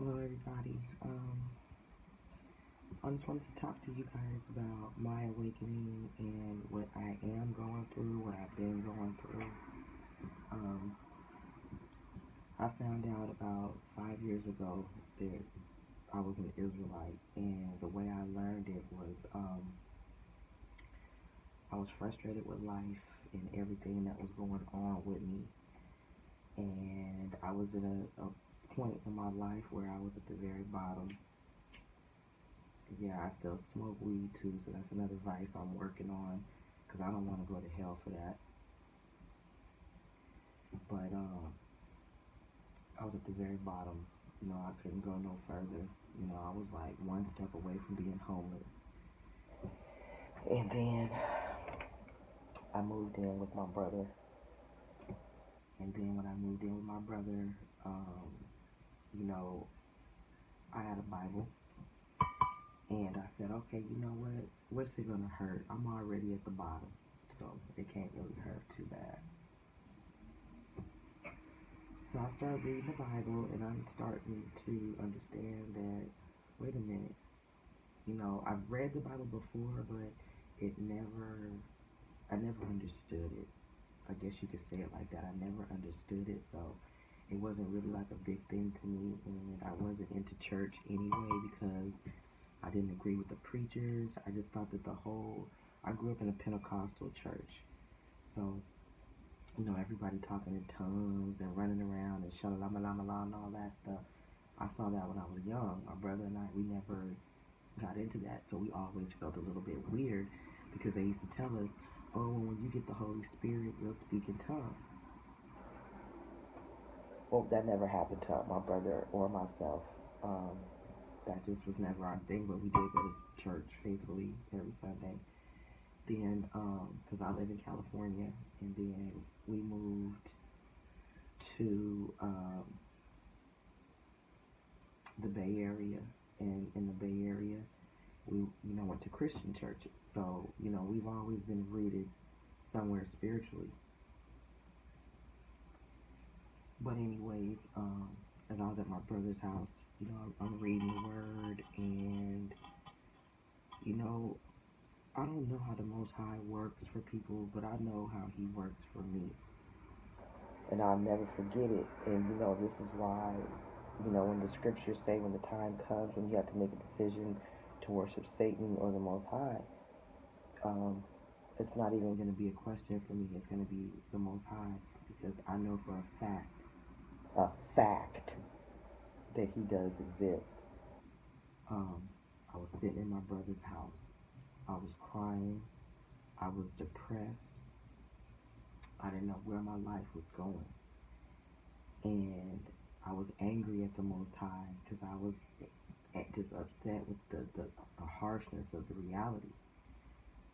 Hello, everybody. I just wanted to talk to you guys about my awakening and what I am going through, what I've been going through. Um, I found out about 5 years ago that I was an Israelite, and the way I learned it was I was frustrated with life and everything that was going on with me, and I was in a point in my life where I was at the very bottom. Yeah, I still smoke weed too, so that's another vice I'm working on because I don't want to go to hell for that. But I was at the very bottom. I couldn't go no further. I was like one step away from being homeless. And then I moved in with my brother. And then when I moved in with my brother, um, you know, I had a Bible. And I said, okay, you know what? What's it going to hurt? I'm already at the bottom. So it can't really hurt too bad. So I started reading the Bible, and I'm starting to understand that, wait a minute, I've read the Bible before, but I never understood it. I guess you could say it like that. I never understood it, so it wasn't really like a big thing to me, and I wasn't into church anyway because I didn't agree with the preachers. I just thought that I grew up in a Pentecostal church, so everybody talking in tongues and running around and shalalama lama la and all that stuff. I saw that when I was young. My brother and I, we never got into that, so we always felt a little bit weird because they used to tell us, oh, well, when you get the Holy Spirit, you'll speak in tongues. Well, that never happened to my brother or myself. That just was never our thing, but we did go to church faithfully every Sunday. Then, because I live in California, and then we moved to the Bay Area, and in the Bay Area, we went to Christian churches. So we've always been rooted somewhere spiritually. But anyways, as I was at my brother's house, I'm reading the Word, and I don't know how the Most High works for people, but I know how He works for me, and I'll never forget it. And this is why, when the scriptures say when the time comes when you have to make a decision to worship Satan or the Most High, it's not even going to be a question for me. It's going to be the Most High, because I know for a fact that He does exist. I was sitting in my brother's house. I was crying. I was depressed. I didn't know where my life was going. And I was angry at the Most High because I was just upset with the harshness of the reality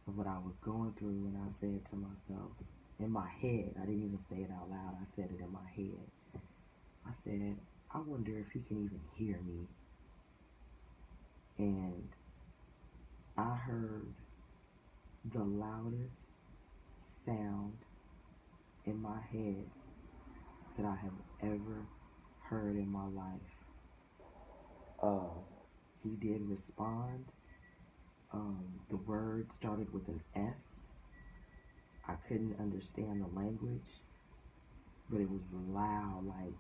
of what I was going through. And I said to myself, in my head, I didn't even say it out loud, I said it in my head. I said, I wonder if He can even hear me. And I heard the loudest sound in my head that I have ever heard in my life. He did respond. The word started with an S. I couldn't understand the language, but it was loud. Like,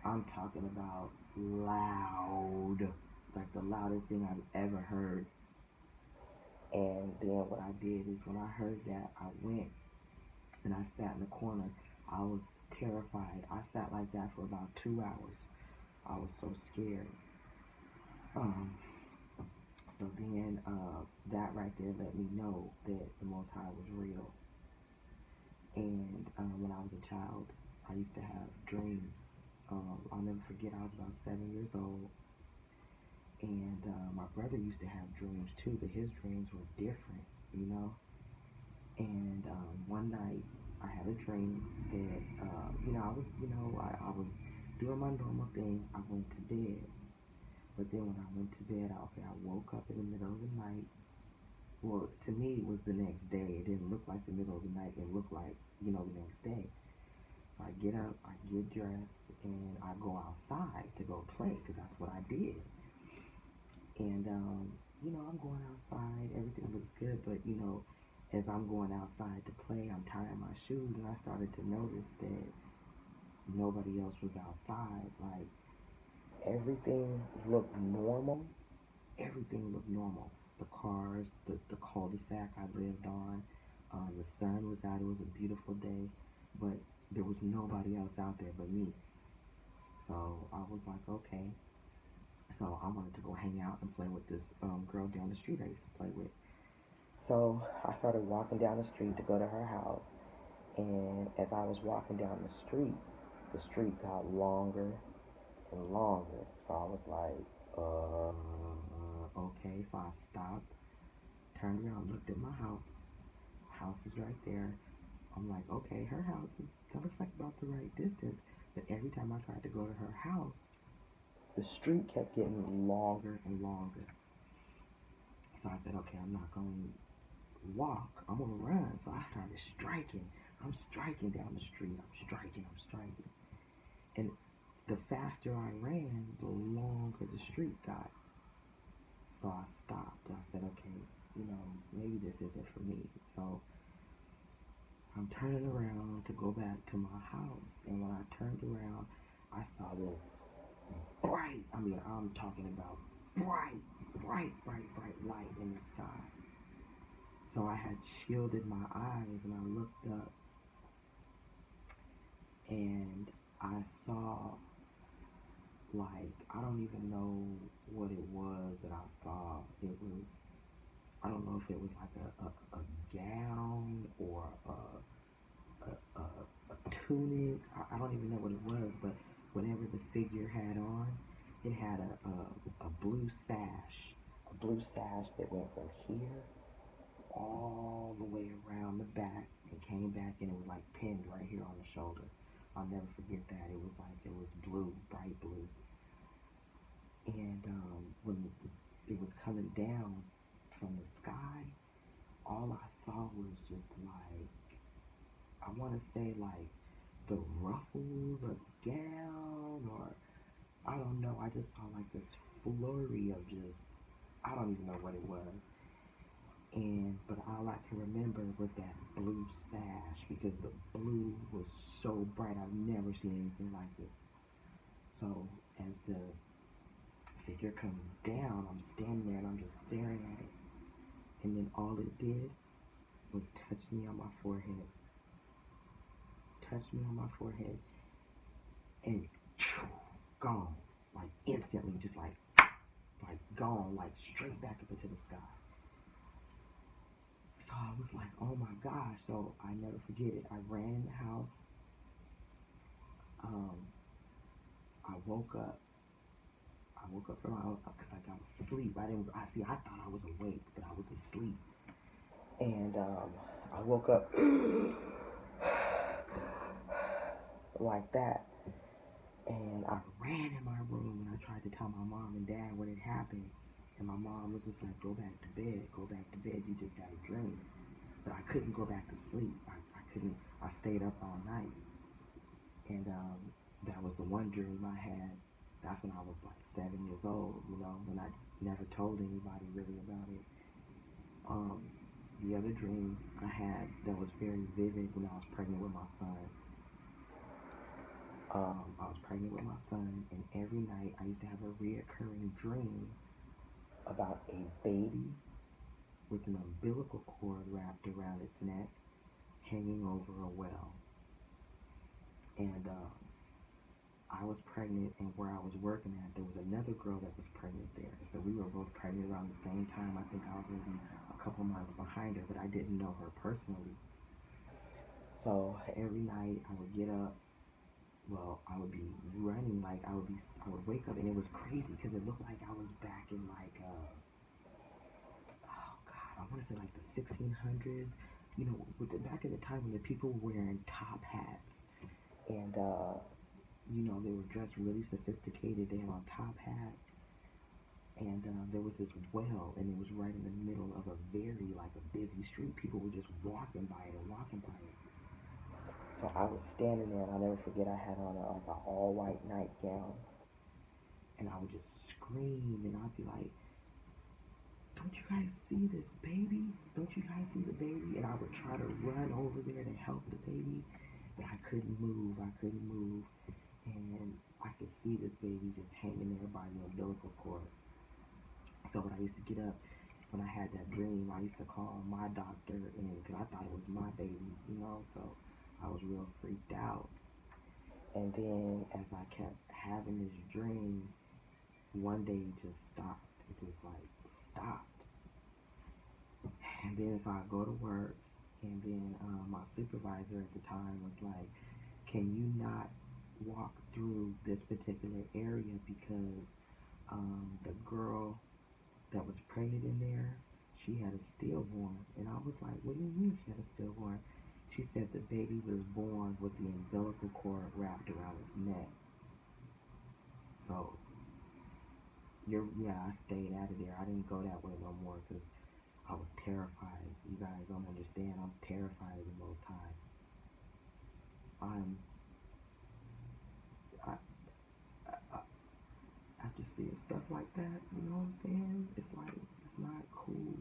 I'm talking about loud, like the loudest thing I've ever heard. And then what I did is, when I heard that, I went and I sat in the corner. I was terrified. I sat like that for about 2 hours. I was so scared. So then that right there let me know that the Most High was real. And when I was a child, I used to have dreams. I'll never forget, I was about 7 years old. And my brother used to have dreams too, but his dreams were different, And one night I had a dream that, I was doing my normal thing. I went to bed. But then when I went to bed, I woke up in the middle of the night. Well, to me, it was the next day. It didn't look like the middle of the night. It looked like, the next day. So I get up, I get dressed, and I go outside to go play because that's what I did. And, I'm going outside, everything looks good, but, as I'm going outside to play, I'm tying my shoes, and I started to notice that nobody else was outside. Like, everything looked normal. Everything looked normal. The cars, the cul-de-sac I lived on, the sun was out. It was a beautiful day, but there was nobody else out there but me. So I was like, okay. So I wanted to go hang out and play with this girl down the street I used to play with. So I started walking down the street to go to her house. And as I was walking down the street got longer and longer. So I was like, okay. So I stopped, turned around, looked at my house. House is right there. I'm like, okay, her house that looks like about the right distance. But every time I tried to go to her house, the street kept getting longer and longer. So I said, okay, I'm not going to walk. I'm going to run. So I started striking. I'm striking down the street. I'm striking. And the faster I ran, the longer the street got. So I stopped. I said, okay, maybe this isn't for me. So I'm turning around to go back to my house. And when I turned around, I saw this I'm talking about bright light in the sky. So I had shielded my eyes and I looked up and I saw, like, I don't even know what it was that I saw. I don't know if it was like a gown or a tunic. I don't even know what it was, but whatever the figure had on, it had a blue sash. A blue sash that went from here all the way around the back and came back, and it was like pinned right here on the shoulder. I'll never forget that. It was blue, bright blue. And when it was coming down from the sky, all I saw was just like, I want to say like the ruffles of the gown, or I don't know. I just saw like this flurry of just, I don't even know what it was. But all I can remember was that blue sash, because the blue was so bright. I've never seen anything like it. So as the figure comes down, I'm standing there and I'm just staring at it. And then all it did was touch me on my forehead. Touch me on my forehead. And gone. Like instantly, just like gone, like straight back up into the sky. So I was like, oh my gosh. So I never forget it. I ran in the house. I woke up from because I was asleep. I thought I was awake, but I was asleep. And I woke up like that. And I ran in my room and I tried to tell my mom and dad what had happened. And my mom was just like, go back to bed, you just had a dream. But I couldn't go back to sleep. I stayed up all night. And that was the one dream I had. That's when I was like 7 years old, and I never told anybody really about it. The other dream I had that was very vivid when I was pregnant with my son. I was pregnant with my son, and every night I used to have a reoccurring dream about a baby with an umbilical cord wrapped around its neck, hanging over a well. And I was pregnant, and where I was working at, there was another girl that was pregnant there. So we were both pregnant around the same time. I think I was maybe a couple months behind her, but I didn't know her personally. So every night I would get up. Well, I would be running, like I would wake up, and it was crazy because it looked like I was back in like, I want to say like the 1600s, back in the time when the people were wearing top hats, and, they were dressed really sophisticated. They had on top hats, and there was this well, and it was right in the middle of a very, like, a busy street. People were just walking by it. So I was standing there, and I'll never forget, I had on like an all white nightgown, and I would just scream, and I'd be like, "Don't you guys see this baby? Don't you guys see the baby?" And I would try to run over there to help the baby, but I couldn't move. I couldn't move. And I could see this baby just hanging there by the umbilical cord. So when I used to get up, when I had that dream, I used to call my doctor, and because I thought it was my baby, so I was real freaked out. And then as I kept having this dream, one day it just stopped. It just like stopped. And then so I go to work, and then my supervisor at the time was like, "Can you not walk through this particular area because the girl that was pregnant in there, she had a stillborn?" And I was like, "What do you mean she had a stillborn?" She said the baby was born with the umbilical cord wrapped around his neck. So, I stayed out of there. I didn't go that way no more because I was terrified. You guys don't understand. I'm terrified of the Most High. I'm, I, I, after seeing stuff like that, you know what I'm saying? It's like, it's not cool,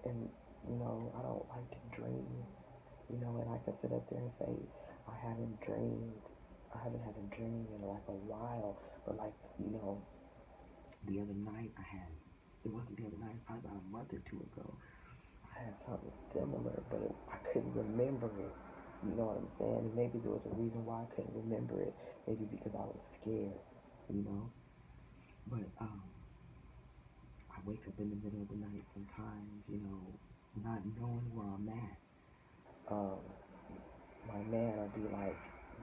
and, I don't like to dream, and I can sit up there and say, I haven't dreamed, I haven't had a dream in like a while, but like, the other night it wasn't the other night, probably about a month or two ago, I had something similar, but I couldn't remember it. You know what I'm saying? And maybe there was a reason why I couldn't remember it. Maybe because I was scared, you know? But I wake up in the middle of the night sometimes, not knowing where I'm at. Um, my man will be like,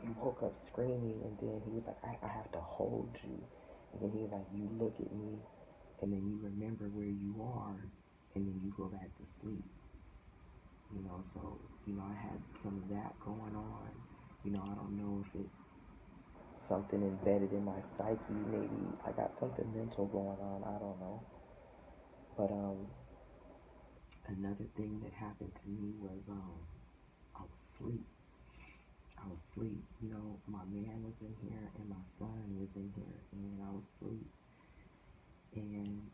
"You woke up screaming," and then he was like, I have to hold you. And then he was like, "You look at me," and then you remember where you are, and then you go back to sleep. So, I had some of that going on. I don't know if it's something embedded in my psyche. Maybe I got something mental going on. I don't know. But another thing that happened to me was I was asleep. I was asleep. My man was in here and my son was in here, and I was asleep. And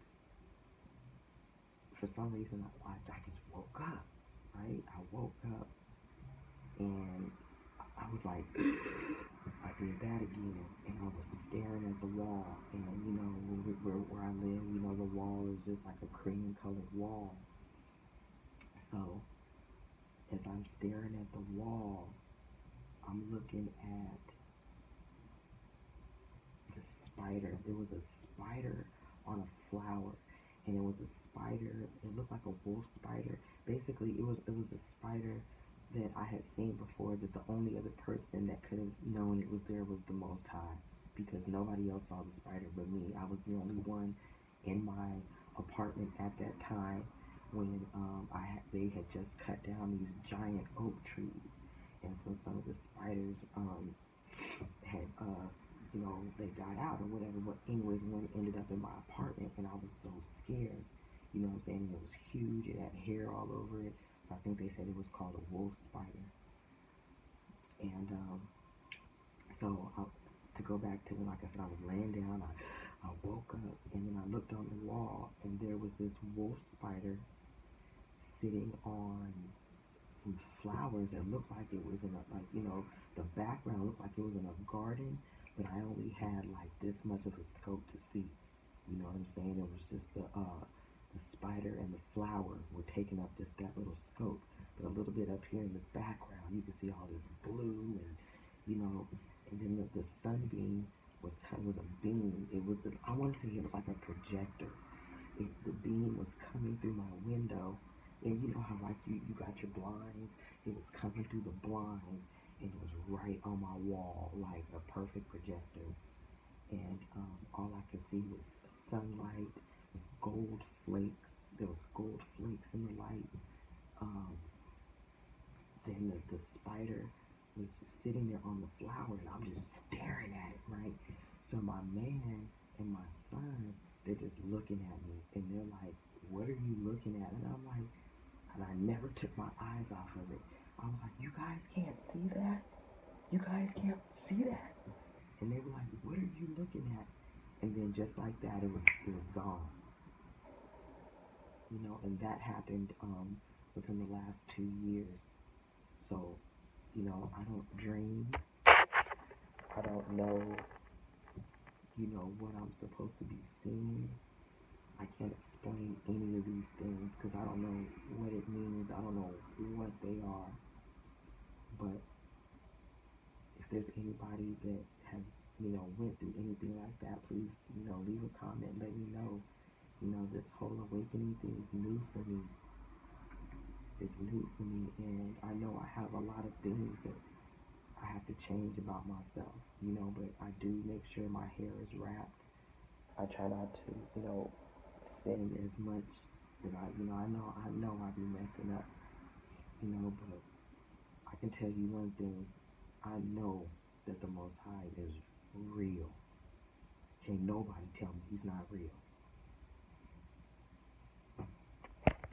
for some reason, I just woke up. Right? I woke up and I was like, I did that again, and I was staring at the wall. And where I live, the wall is just like a cream-colored wall. So as I'm staring at the wall, I'm looking at the spider. It was a spider on a flower, and it was a spider. It looked like a wolf spider. Basically, it was a spider that I had seen before, that the only other person that could have known it was there was the Most High, because nobody else saw the spider but me. I was the only one in my apartment at that time when they had just cut down these giant oak trees, and so some of the spiders had they got out or whatever. But anyways, one ended up in my apartment, and I was so scared. You know what I'm saying? And it was huge. It had hair all over it. So I think they said it was called a wolf spider. And to go back to when, like I said, I was laying down, I woke up, and then I looked on the wall, and there was this wolf spider sitting on some flowers that looked like it was in the background looked like it was in a garden, but I only had like this much of a scope to see. You know what I'm saying? It was just the spider and the flower were taking up just that little scope. But a little bit up here in the background, you can see all this blue, and and then the sunbeam was kind of a beam. I want to say it was like a projector. The beam was coming through my window, and you know how like you got your blinds. It was coming through the blinds, and it was right on my wall like a perfect projector. And all I could see was sunlight with gold flakes. There was gold flakes in the light. Then the spider was sitting there on the flower, and I'm just staring at it, right? So my man and my son, they're just looking at me, and they're like, "What are you looking at?" And I'm like, And I never took my eyes off of it. I was like, you guys can't see that? You guys can't see that? And they were like, what are you looking at? And then just like that, it was gone. You know, and that happened within the last 2 years. So, you know, I don't dream. I don't know, you know, what I'm supposed to be seeing. I can't explain any of these things because I don't know what it means. I don't know what they are. But if there's anybody that has, you know, went through anything like that, please, you know, leave a comment, let me know. You know, this whole awakening thing is new for me. It's new for me, and I know I have a lot of things that I have to change about myself, you know, but I do make sure my hair is wrapped. I try not to, you know, sin as much as I know I be messing up, you know, but I can tell you one thing. I know that the Most High is real. Can't nobody tell me he's not real.